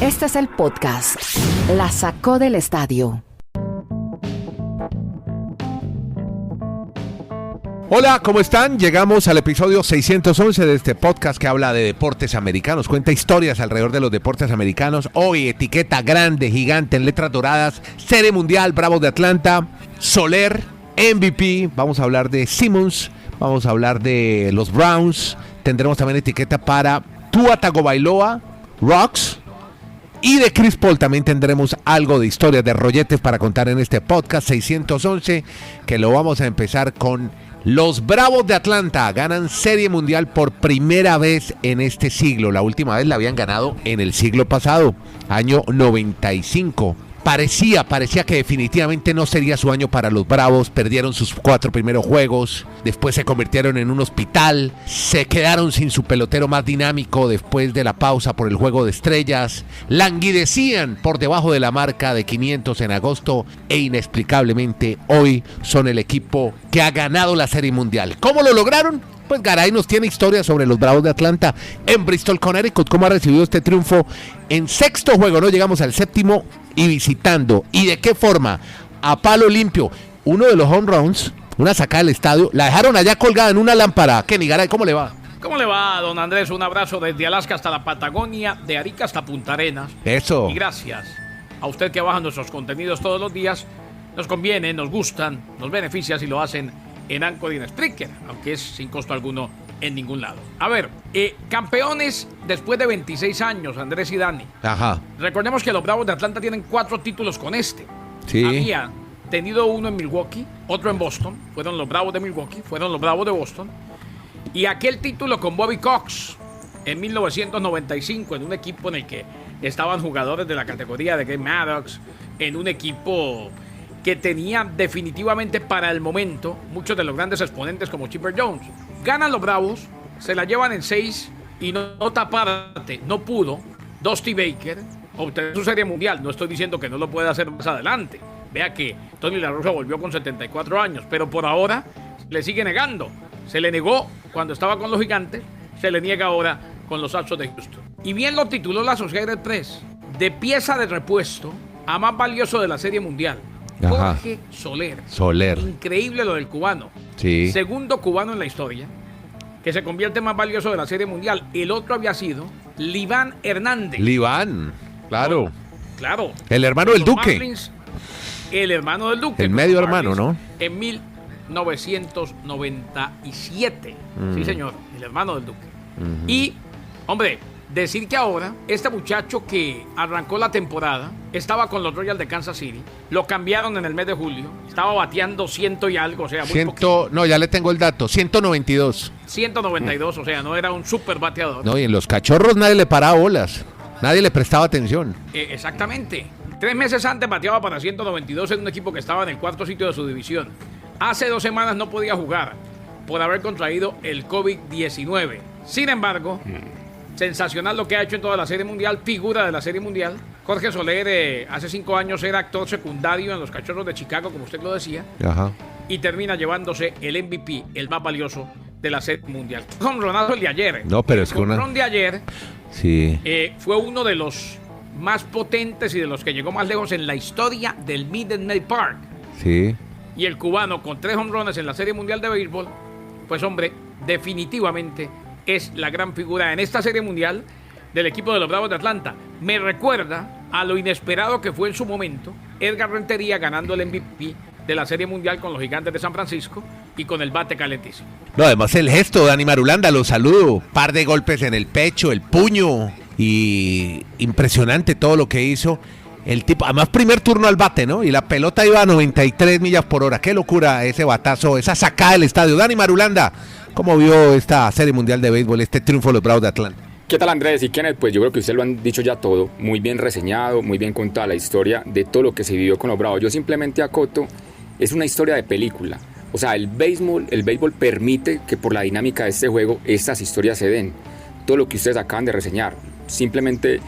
Este es el podcast La Sacó del Estadio. Hola, ¿cómo están? Llegamos al episodio 611 de este podcast que habla de deportes americanos, cuenta historias alrededor de los deportes americanos. Hoy, etiqueta grande, gigante, en letras doradas, Serie Mundial, Bravos de Atlanta, Soler, MVP, vamos a hablar de Simmons, vamos a hablar de los Browns, tendremos también etiqueta para Tua Tagovailoa, Rocks, y de Chris Paul también tendremos algo de historias de rolletes para contar en este podcast 611, que lo vamos a empezar con los Bravos de Atlanta. Ganan Serie Mundial por primera vez en este siglo. La última vez la habían ganado en el siglo pasado, año 95. Parecía que definitivamente no sería su año para los Bravos. Perdieron sus 4 primeros juegos, después se convirtieron en un hospital, se quedaron sin su pelotero más dinámico después de la pausa por el Juego de Estrellas, languidecían por debajo de la marca de 500 en agosto e inexplicablemente hoy son el equipo que ha ganado la Serie Mundial. ¿Cómo lo lograron? Pues Garay nos tiene historias sobre los Bravos de Atlanta en Bristol, Connecticut. ¿Cómo ha recibido este triunfo en sexto juego? No llegamos al séptimo y visitando. ¿Y de qué forma? A palo limpio. Uno de los home runs, una sacada del estadio, la dejaron allá colgada en una lámpara. Kenny Garay, ¿cómo le va? ¿Cómo le va, don Andrés? Un abrazo desde Alaska hasta la Patagonia, de Arica hasta Punta Arenas. Eso. Y gracias a usted que baja nuestros contenidos todos los días. Nos conviene, nos gustan, nos beneficia si lo hacen en Anchor y en Spreaker, aunque es sin costo alguno en ningún lado. A ver, campeones después de 26 años, Andrés y Dani. Ajá. Recordemos que los Bravos de Atlanta tienen 4 títulos con este. Sí. Había tenido uno en Milwaukee, otro en Boston. Fueron los Bravos de Milwaukee, fueron los Bravos de Boston. Y aquel título con Bobby Cox en 1995, en un equipo en el que estaban jugadores de la categoría de Game Maddox, en un equipo que tenía definitivamente para el momento muchos de los grandes exponentes como Chipper Jones. Ganan los Bravos, se la llevan en 6 y nota aparte, no pudo Dusty Baker obtener su Serie Mundial. No estoy diciendo que no lo pueda hacer más adelante. Vea que Tony La Russa volvió con 74 años, pero por ahora le sigue negando. Se le negó cuando estaba con los Gigantes, se le niega ahora con los Astros de Houston. Y bien lo tituló la Associated Press, de pieza de repuesto a más valioso de la Serie Mundial. Ajá. Jorge Soler. Increíble lo del cubano. Sí. Segundo cubano en la historia que se convierte más valioso de la Serie Mundial. El otro había sido Liván Hernández. Liván, claro. No, claro. El hermano del Duque. Marlins, el hermano del Duque. El medio hermano, ¿no? En 1997. Sí, señor. El hermano del Duque. Y, hombre, decir que ahora, este muchacho que arrancó la temporada, estaba con los Royals de Kansas City, lo cambiaron en el mes de julio, estaba bateando 100 y algo, o sea, muy poquito. No, ya le tengo el dato, 192. 192, o sea, no era un super bateador. No, y en los Cachorros nadie le paraba bolas, nadie le prestaba atención. Exactamente. 3 meses antes bateaba para 192 en un equipo que estaba en el 4º sitio de su división. Hace 2 semanas no podía jugar por haber contraído el COVID-19. Sin embargo, sensacional lo que ha hecho en toda la Serie Mundial, figura de la Serie Mundial. Jorge Soler hace 5 años era actor secundario en los Cachorros de Chicago, como usted lo decía. Ajá. Y termina llevándose el MVP, el más valioso de la Serie Mundial. Jonronazo el de ayer. No, pero es que el jonrón de ayer sí. Fue uno de los más potentes y de los que llegó más lejos en la historia del Minute Maid Park. Sí. Y el cubano con 3 jonrones en la Serie Mundial de Béisbol, pues hombre, definitivamente es la gran figura en esta Serie Mundial del equipo de los Bravos de Atlanta. Me recuerda a lo inesperado que fue en su momento Edgar Rentería ganando el MVP de la Serie Mundial con los Gigantes de San Francisco y con el bate calentísimo. No, además el gesto, Dani Marulanda, lo saludo. Par de golpes en el pecho, el puño y impresionante todo lo que hizo. El tipo, además primer turno al bate, ¿no? Y la pelota iba a 93 millas por hora. Qué locura ese batazo, esa sacada del estadio. Dani Marulanda, ¿cómo vio esta Serie Mundial de Béisbol, este triunfo de los Bravos de Atlanta? ¿Qué tal, Andrés y Kenneth? Pues yo creo que ustedes lo han dicho ya todo, muy bien reseñado, muy bien contada la historia de todo lo que se vivió con los Bravos. Yo simplemente acoto, es una historia de película. O sea, el béisbol permite que por la dinámica de este juego estas historias se den. Todo lo que ustedes acaban de reseñar. Simplemente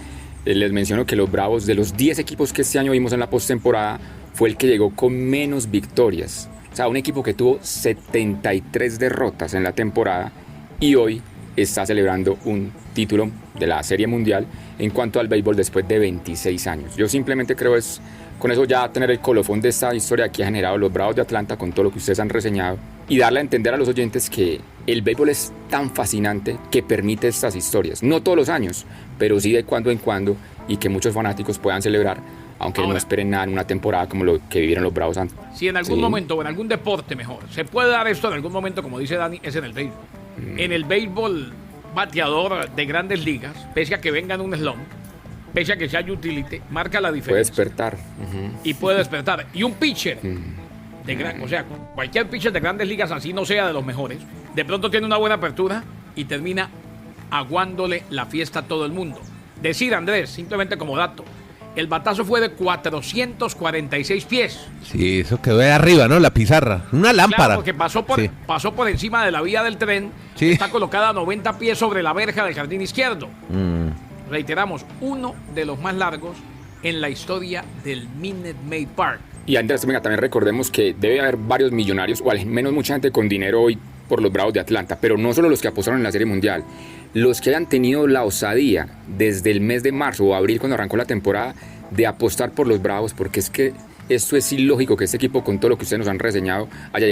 les menciono que los Bravos, de los 10 equipos que este año vimos en la postemporada, fue el que llegó con menos victorias. O sea, un equipo que tuvo 73 derrotas en la temporada y hoy está celebrando un título de la Serie Mundial en cuanto al béisbol después de 26 años. Yo simplemente creo es con eso ya tener el colofón de esta historia que ha generado los Bravos de Atlanta con todo lo que ustedes han reseñado y darle a entender a los oyentes que el béisbol es tan fascinante que permite estas historias, no todos los años, pero sí de cuando en cuando, y que muchos fanáticos puedan celebrar, aunque no esperen nada en una temporada como lo que vivieron los Bravos antes. Si en algún momento, o en algún deporte mejor, se puede dar esto en algún momento, como dice Dani, es en el béisbol. En el béisbol, bateador de grandes ligas, pese a que venga en un slump, pese a que sea utility, marca la diferencia. Puede despertar. Y puede despertar. Y un pitcher, o sea, cualquier pitcher de grandes ligas, así no sea de los mejores, de pronto tiene una buena apertura y termina aguándole la fiesta a todo el mundo. Decir, Andrés, simplemente como dato, el batazo fue de 446 pies. Sí, eso quedó de arriba, ¿no? La pizarra. Una lámpara. Claro, porque pasó por encima de la vía del tren. Sí. Está colocada a 90 pies sobre la verja del jardín izquierdo. Reiteramos, uno de los más largos en la historia del Minute Maid Park. Y Andrés, venga, también recordemos que debe haber varios millonarios, o al menos mucha gente con dinero hoy por los Bravos de Atlanta, pero no solo los que apostaron en la Serie Mundial, los que hayan tenido la osadía desde el mes de marzo o abril cuando arrancó la temporada de apostar por los Bravos, porque es que esto es ilógico que este equipo, con todo lo que ustedes nos han reseñado, haya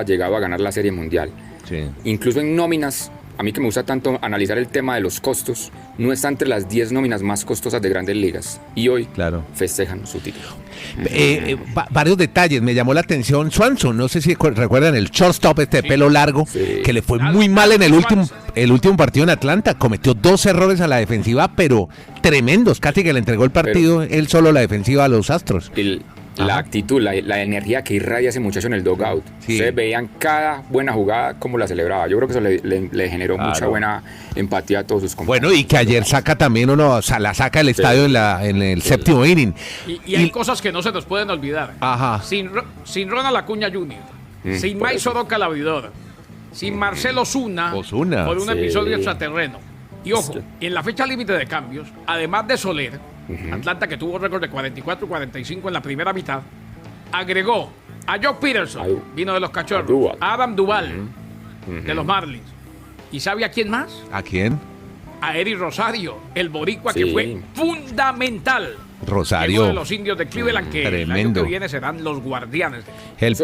llegado a ganar la Serie Mundial. Sí. Incluso en nóminas, a mí que me gusta tanto analizar el tema de los costos, no está entre las 10 nóminas más costosas de Grandes Ligas. Y hoy festejan su título. Varios detalles, me llamó la atención Swanson, no sé si recuerdan el shortstop de pelo largo, que le fue muy mal en el último partido en Atlanta, cometió 2 errores a la defensiva, pero tremendos, casi que le entregó el partido él solo la defensiva a los Astros. La actitud, la energía que irradia ese muchacho en el dugout. Sí. Ustedes veían cada buena jugada como la celebraba. Yo creo que eso le generó mucha buena empatía a todos sus compañeros. Bueno, y que ayer saca también la saca del estadio en el séptimo inning. Y hay cosas que no se nos pueden olvidar. Ajá. Sin Ronald Acuña Jr., sin Mike Soroka el abridor, sin Marcelo Osuna por un episodio extraterreno. Y ojo, en la fecha límite de cambios, además de Soler, Atlanta, que tuvo récord de 44-45 en la primera mitad, agregó a Joe Peterson, vino de los Cachorros, a Adam Duvall, de los Marlins. ¿Y sabe a quién más? ¿A quién? A Eddie Rosario, el boricua, que fue fundamental. Rosario, uno de los indios de Cleveland, que tremendo. el año que viene serán los guardianes. El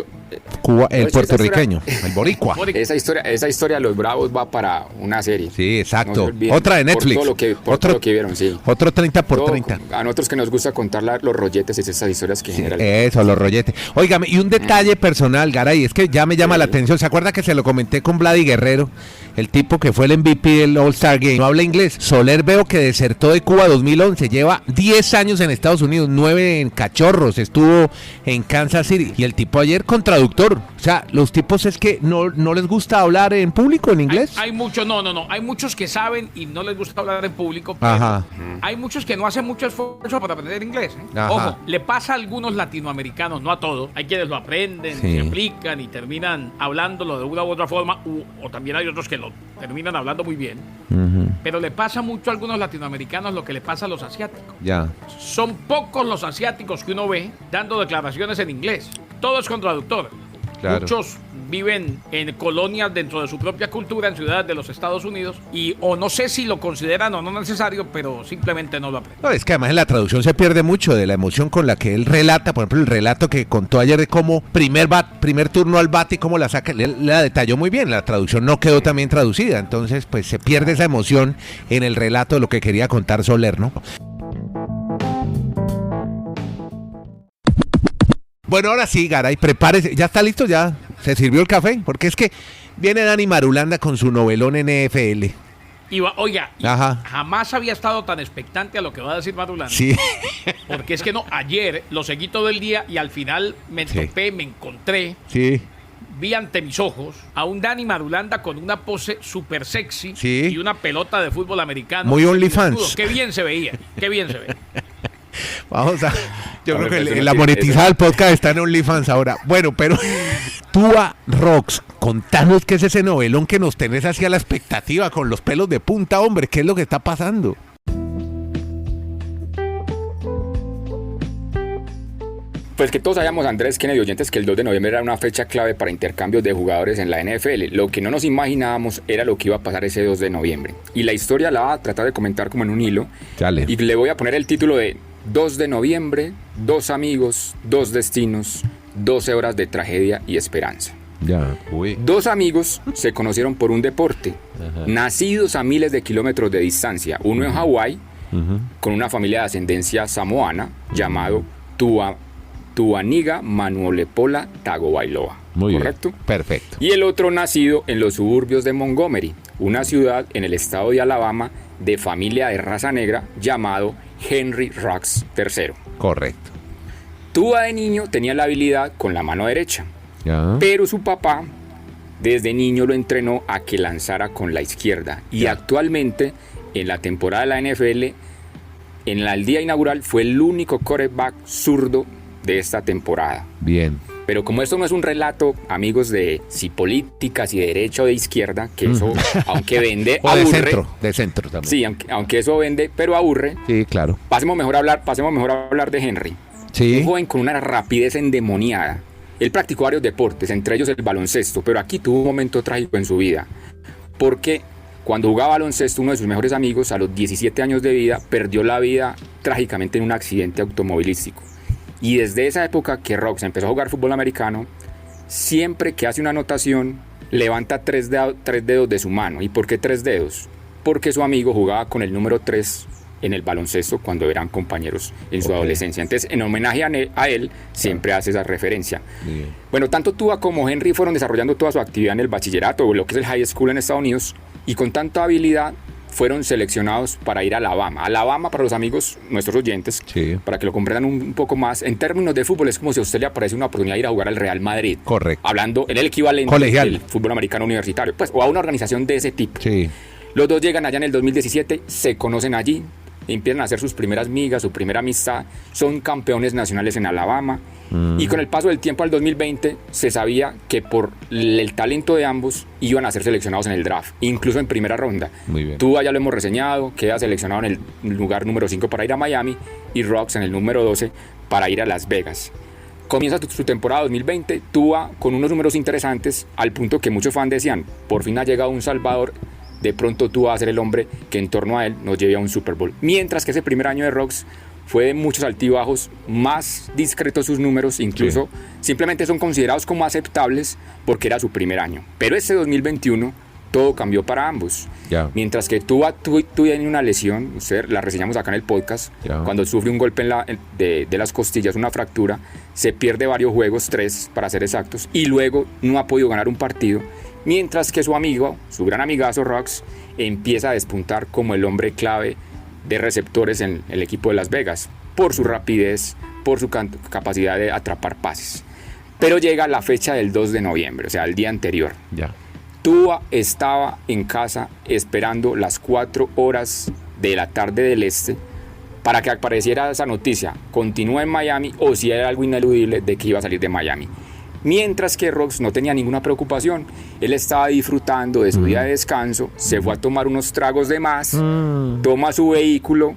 puertorriqueño, el boricua. Esa historia de los Bravos va para una serie. Sí, exacto. No otra de Netflix. Por todo lo que vieron, sí. Otro 30x30. A nosotros que nos gusta contar los rolletes, esas historias que generan. Eso, los rolletes. Óigame, y un detalle personal, Garay, es que ya me llama la atención. ¿Se acuerda que se lo comenté con Vladi Guerrero? El tipo que fue el MVP del All-Star Game. No habla inglés. Soler veo que desertó de Cuba 2011. Lleva 10 años en Estados Unidos, 9 en Cachorros. Estuvo en Kansas City. Y el tipo ayer con traductor. O sea, los tipos es que no les gusta hablar en público, en inglés. Hay muchos, no. Hay muchos que saben y no les gusta hablar en público. Pero hay muchos que no hacen mucho esfuerzo para aprender inglés. Ojo, le pasa a algunos latinoamericanos, no a todos. Hay quienes lo aprenden, se aplican y terminan hablándolo de una u otra forma. O también hay otros que lo terminan hablando muy bien. Pero le pasa mucho a algunos latinoamericanos lo que le pasa a los asiáticos. Son pocos los asiáticos que uno ve dando declaraciones en inglés. Todo es con traductor. Muchos viven en colonias dentro de su propia cultura, en ciudades de los Estados Unidos, y o no sé si lo consideran o no necesario, pero simplemente no lo aprenden. No, es que además en la traducción se pierde mucho de la emoción con la que él relata. Por ejemplo, el relato que contó ayer de cómo primer turno al bate y cómo la saca, la detalló muy bien. La traducción no quedó también traducida, entonces pues se pierde esa emoción en el relato de lo que quería contar Soler, ¿no? Bueno, ahora sí, Garay, prepárese. ¿Ya está listo? ¿Ya se sirvió el café? Porque es que viene Dani Marulanda con su novelón NFL. Oiga, jamás había estado tan expectante a lo que va a decir Marulanda. Sí. Porque es que ayer lo seguí todo el día y al final me encontré. Sí. Vi ante mis ojos a un Dani Marulanda con una pose súper sexy y una pelota de fútbol americano. Muy OnlyFans. Qué bien se veía. Vamos a... Yo creo que la monetizada del podcast está en OnlyFans ahora. Bueno, pero Tua Rocks, contanos qué es ese novelón que nos tenés hacia la expectativa con los pelos de punta, hombre. ¿Qué es lo que está pasando? Pues que todos sabíamos, Andrés, Kennedy, oyentes, que el 2 de noviembre era una fecha clave para intercambios de jugadores en la NFL. Lo que no nos imaginábamos era lo que iba a pasar ese 2 de noviembre. Y la historia la va a tratar de comentar como en un hilo. Dale. Y le voy a poner el título de 2 de noviembre, 2 amigos, 2 destinos, 12 horas de tragedia y esperanza. Ya. Uy. 2 amigos se conocieron por un deporte, nacidos a miles de kilómetros de distancia. Uno en Hawái, con una familia de ascendencia samoana, llamado Tuaniga Manuolepola Tagovailoa. Muy ¿correcto? bien. Perfecto. Y el otro nacido en los suburbios de Montgomery, una ciudad en el estado de Alabama de familia de raza negra, llamado Henry Ruggs III. Correcto. Tua de niño tenía la habilidad con la mano derecha, Ya. pero su papá desde niño lo entrenó a que lanzara con la izquierda. Y actualmente, en la temporada de la NFL, en el día inaugural, fue el único quarterback zurdo de esta temporada. Bien. Pero como esto no es un relato, amigos, de si política, si de derecha o de izquierda, que eso, aunque vende, O aburre. de centro también. Sí, aunque eso vende, pero aburre. Sí, claro. Pasemos mejor a hablar de Henry. Sí. Un joven con una rapidez endemoniada. Él practicó varios deportes, entre ellos el baloncesto, pero aquí tuvo un momento trágico en su vida. Porque cuando jugaba baloncesto, uno de sus mejores amigos, a los 17 años de vida, perdió la vida trágicamente en un accidente automovilístico. Y desde esa época que Ruggs empezó a jugar fútbol americano, siempre que hace una anotación, levanta tres dedos de su mano. ¿Y por qué 3 dedos? Porque su amigo jugaba con el número 3 en el baloncesto cuando eran compañeros en su adolescencia. Entonces, en homenaje a él, siempre hace esa referencia. Bien. Bueno, tanto Tua como Henry fueron desarrollando toda su actividad en el bachillerato, o lo que es el high school en Estados Unidos, y con tanta habilidad fueron seleccionados para ir a Alabama. Alabama, para los amigos, nuestros oyentes, Sí. para que lo comprendan un poco más, en términos de fútbol es como si a usted le aparece una oportunidad de ir a jugar al Real Madrid. Correcto. Hablando en el equivalente Colegial. del fútbol americano universitario, pues, o a una organización de ese tipo. Sí. Los dos llegan allá en el 2017, se conocen allí, empiezan a hacer sus primeras migas, su primera amistad, son campeones nacionales en Alabama. Y con el paso del tiempo al 2020 se sabía que por el talento de ambos iban a ser seleccionados en el draft, incluso en primera ronda. Muy bien. Tua ya lo hemos reseñado, queda seleccionado en el lugar número 5 para ir a Miami y Ruggs en el número 12 para ir a Las Vegas. Comienza su temporada 2020, Tua con unos números interesantes, al punto que muchos fans decían, por fin ha llegado un salvador. De pronto Tua va a ser el hombre que en torno a él nos lleve a un Super Bowl. Mientras que ese primer año de Ruggs fue de muchos altibajos, más discretos sus números, incluso simplemente son considerados como aceptables porque era su primer año. Pero este 2021 todo cambió para ambos. Ya. Mientras que Tua tiene una lesión, la reseñamos acá en el podcast, Ya. cuando sufre un golpe de las costillas, una fractura, se pierde varios juegos, 3 para ser exactos, y luego no ha podido ganar un partido. Mientras que su amigo, su gran amigazo Ruggs, empieza a despuntar como el hombre clave de receptores en el equipo de Las Vegas, por su rapidez, por su capacidad de atrapar pases. Pero llega la fecha del 2 de noviembre, o sea, el día anterior. Ya. Tua estaba en casa esperando las 4 horas de la tarde del este para que apareciera esa noticia, continúa en Miami o si era algo ineludible de que iba a salir de Miami. Mientras que Ruggs no tenía ninguna preocupación, él estaba disfrutando de su día de descanso, se fue a tomar unos tragos de más, toma su vehículo,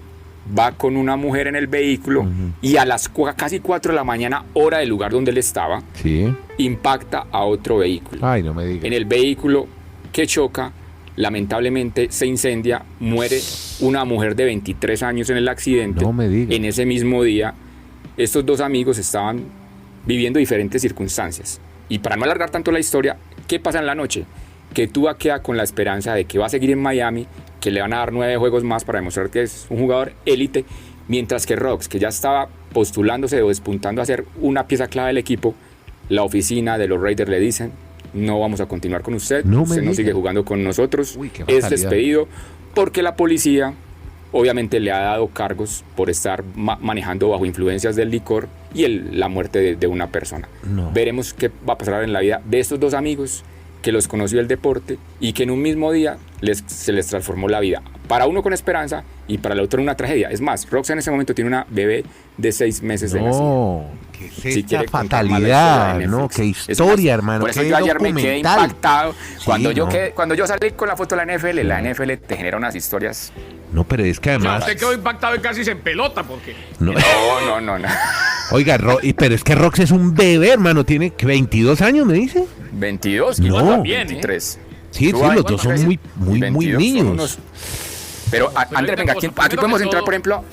va con una mujer en el vehículo y a las casi 4 de la mañana, hora del lugar donde él estaba, Sí. impacta a otro vehículo. Ay, no me digas. En el vehículo que choca, lamentablemente se incendia, muere una mujer de 23 años en el accidente. No me digas. En ese mismo día, estos dos amigos estaban viviendo diferentes circunstancias. Y para no alargar tanto la historia, ¿qué pasa en la noche? Que Tua queda con la esperanza de que va a seguir en Miami, que le van a dar 9 juegos más para demostrar que es un jugador élite, mientras que Ruggs, que ya estaba postulándose o despuntando a ser una pieza clave del equipo, la oficina de los Raiders le dicen, no vamos a continuar con usted, No me usted no diga. sigue jugando con nosotros, Uy, qué es fatalidad. despedido, porque la policía obviamente le ha dado cargos por estar manejando bajo influencias del licor y la muerte de una persona. No. Veremos qué va a pasar en la vida de estos dos amigos que los conoció el deporte y que en un mismo día se les transformó la vida. Para uno con esperanza y para el otro una tragedia. Es más, Rox en ese momento tiene una bebé de 6 meses de nacida. No, qué es Si esta quiere contar más la fatalidad, historia de ¿no? Netflix. Qué Es historia, más, hermano. Por eso qué yo ayer me quedé documental. impactado. Sí, Cuando yo salí con la foto de la NFL te genera unas historias. No, pero es que O sea, además... usted quedó impactado y casi se empelota porque... No. No. Oiga, pero es que Rox es un bebé, hermano. Tiene 22 años, me dice. 22, No. no, También, 23. Sí, Tú, los ay, dos son parece- muy 22 son niños. Pero, Pero Andrés, hay venga, una cosa, aquí primero podemos que entrar, todo- por ejemplo.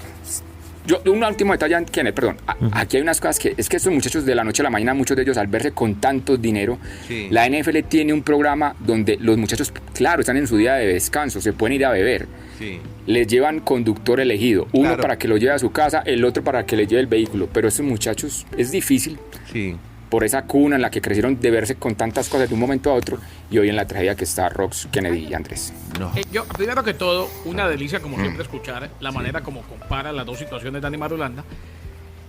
Un último detalle, Kenneth, perdón. Aquí hay unas cosas que es que estos muchachos de la noche a la mañana, muchos de ellos al verse con tanto dinero, Sí. la NFL tiene un programa donde los muchachos, claro, están en su día de descanso, se pueden ir a beber. Sí. Les llevan conductor elegido, uno Claro. para que lo lleve a su casa, el otro para que le lleve el vehículo. Pero estos muchachos es difícil Sí. por esa cuna en la que crecieron de verse con tantas cosas de un momento a otro y hoy en la tragedia que está Rox, Kennedy y Andrés. No. Yo, primero que todo, una delicia como siempre escuchar la manera como compara las dos situaciones de Dani Marulanda.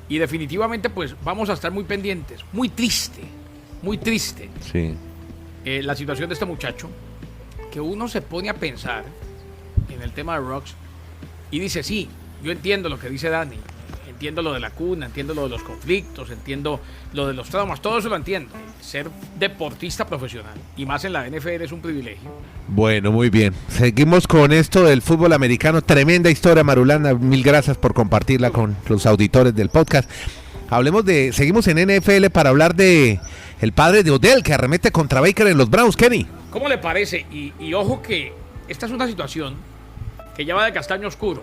Y definitivamente pues vamos a estar muy pendientes. Muy triste Sí. la situación de este muchacho, que uno se pone a pensar en el tema de Rox y dice, sí, yo entiendo lo que dice Dani, entiendo lo de la cuna, entiendo lo de los conflictos, entiendo lo de los traumas, todo eso lo entiendo. Ser deportista profesional y más en la NFL es un privilegio. Bueno, muy bien. Seguimos con esto del fútbol americano. Tremenda historia, Marulanda. Mil gracias por compartirla con los auditores del podcast. Seguimos en NFL para hablar de el padre de Odell que arremete contra Baker en los Browns, Kenny. ¿Cómo le parece? Y ojo que esta es una situación que ya va de castaño oscuro.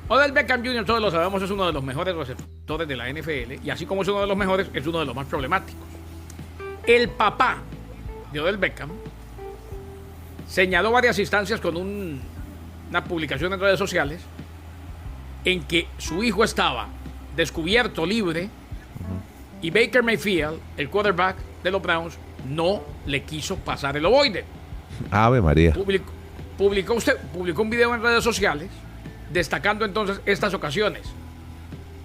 Odell Beckham Jr., todos lo sabemos, es uno de los mejores receptores de la NFL y así como es uno de los mejores, es uno de los más problemáticos. El papá de Odell Beckham señaló varias instancias con una publicación en redes sociales en que su hijo estaba descubierto, libre, y Baker Mayfield, el quarterback de los Browns, no le quiso pasar el ovoide. Ave María. Publicó un video en redes sociales destacando entonces estas ocasiones.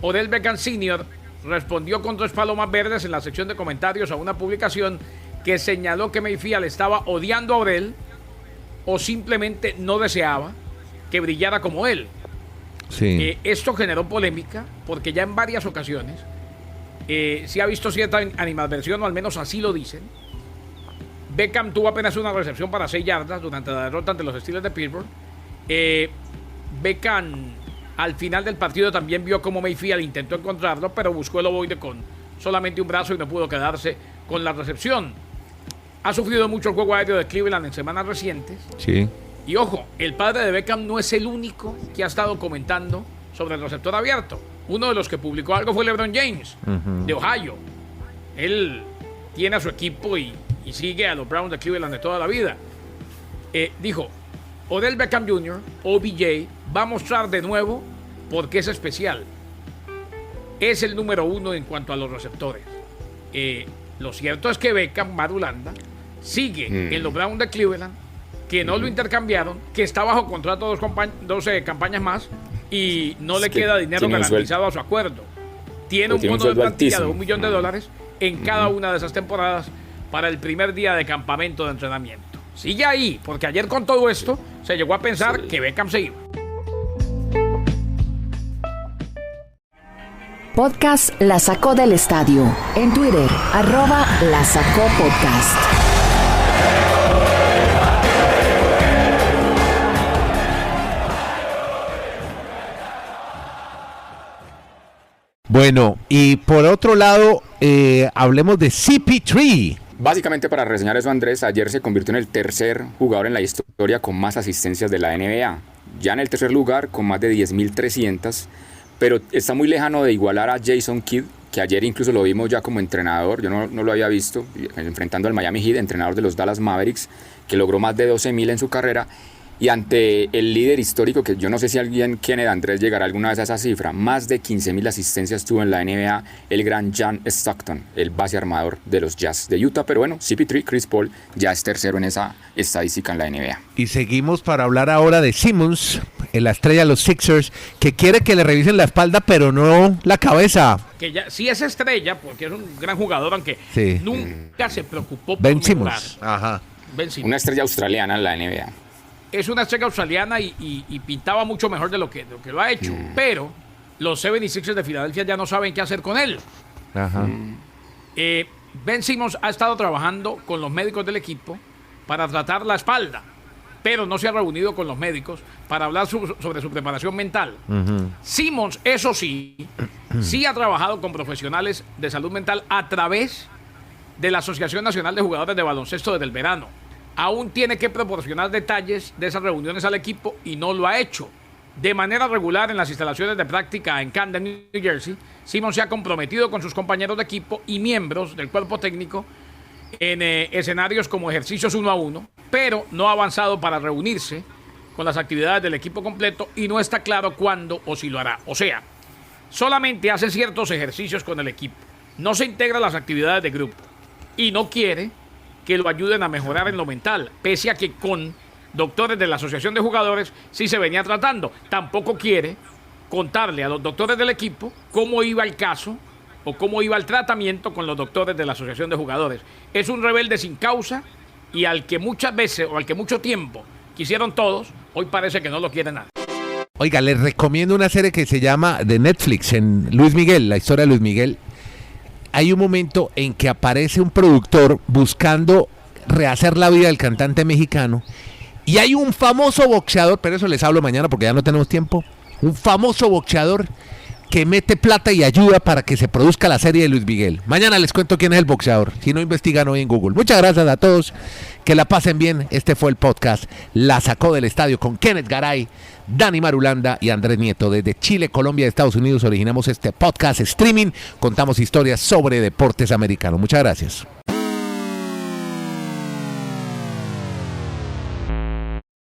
Odell Beckham Sr. respondió con 3 palomas verdes en la sección de comentarios a una publicación que señaló que Mayfield estaba odiando a Odell o simplemente no deseaba que brillara como él. Sí. Esto generó polémica porque ya en varias ocasiones se ha visto cierta animadversión, o al menos así lo dicen. Beckham tuvo apenas una recepción para 6 yardas durante la derrota ante los Steelers de Pittsburgh. Beckham al final del partido también vio cómo Mayfield intentó encontrarlo, pero buscó el ovoide con solamente un brazo y no pudo quedarse con la recepción. Ha sufrido mucho el juego aéreo de Cleveland en semanas recientes. Sí. Y ojo, el padre de Beckham no es el único que ha estado comentando sobre el receptor abierto. Uno de los que publicó algo fue LeBron James, de Ohio. Él tiene a su equipo y sigue a los Browns de Cleveland de toda la vida. Dijo, Odell Beckham Jr., OBJ, va a mostrar de nuevo por qué es especial. Es el número 1 en cuanto a los receptores. Lo cierto es que Beckham, Marulanda, sigue en los Browns de Cleveland, que no lo intercambiaron, que está bajo contrato 12 campañas más y no le queda dinero garantizado a su acuerdo. Tiene un bono de plantilla de $1 millón en cada una de esas temporadas para el primer día de campamento de entrenamiento. Sigue ahí, porque ayer con todo esto se llegó a pensar que Beckham se iba. Podcast La Sacó del Estadio. En Twitter, @La Sacó Podcast. Bueno, y por otro lado, hablemos de CP3. Básicamente para reseñar eso, Andrés, ayer se convirtió en el tercer jugador en la historia con más asistencias de la NBA. Ya en el tercer lugar con más de 10.300, pero está muy lejano de igualar a Jason Kidd, que ayer incluso lo vimos ya como entrenador. Yo no lo había visto, enfrentando al Miami Heat, entrenador de los Dallas Mavericks, que logró más de 12.000 en su carrera. Y ante el líder histórico, que yo no sé si alguien, Kenneth, Andrés, llegará alguna vez a esa cifra, más de 15.000 asistencias tuvo en la NBA el gran John Stockton, el base armador de los Jazz de Utah. Pero bueno, CP3, Chris Paul, ya es tercero en esa estadística en la NBA. Y seguimos para hablar ahora de Simmons, la estrella de los Sixers, que quiere que le revisen la espalda, pero no la cabeza. Que ya sí es estrella, porque es un gran jugador, aunque Sí. nunca se preocupó por Ben mejorar. Simmons. Ajá. Ben Simmons. Una estrella australiana en la NBA. Es una estrella australiana y pintaba mucho mejor de lo que lo ha hecho. Pero los 76ers de Filadelfia ya no saben qué hacer con él. Ajá. Ben Simmons ha estado trabajando con los médicos del equipo para tratar la espalda, pero no se ha reunido con los médicos para hablar sobre su preparación mental. Simmons, eso sí, sí ha trabajado con profesionales de salud mental a través de la Asociación Nacional de Jugadores de Baloncesto desde el verano. Aún tiene que proporcionar detalles de esas reuniones al equipo y no lo ha hecho. De manera regular en las instalaciones de práctica en Camden, New Jersey, Simmons se ha comprometido con sus compañeros de equipo y miembros del cuerpo técnico en escenarios como ejercicios 1 a 1, pero no ha avanzado para reunirse con las actividades del equipo completo y no está claro cuándo o si lo hará. O sea, solamente hace ciertos ejercicios con el equipo, no se integra a las actividades de grupo y no quiere que lo ayuden a mejorar en lo mental, pese a que con doctores de la Asociación de Jugadores sí se venía tratando. Tampoco quiere contarle a los doctores del equipo cómo iba el caso o cómo iba el tratamiento con los doctores de la Asociación de Jugadores. Es un rebelde sin causa y al que muchas veces o al que mucho tiempo quisieron todos, hoy parece que no lo quiere nadie. Oiga, les recomiendo una serie que se llama de Netflix, en Luis Miguel, la historia de Luis Miguel. Hay un momento en que aparece un productor buscando rehacer la vida del cantante mexicano y hay un famoso boxeador, pero eso les hablo mañana porque ya no tenemos tiempo, un famoso boxeador que mete plata y ayuda para que se produzca la serie de Luis Miguel. Mañana les cuento quién es el boxeador, si no investigan hoy en Google. Muchas gracias a todos, que la pasen bien. Este fue el podcast La Sacó del Estadio con Kenneth Garay, Dani Marulanda y Andrés Nieto. Desde Chile, Colombia y Estados Unidos originamos este podcast streaming. Contamos historias sobre deportes americanos. Muchas gracias.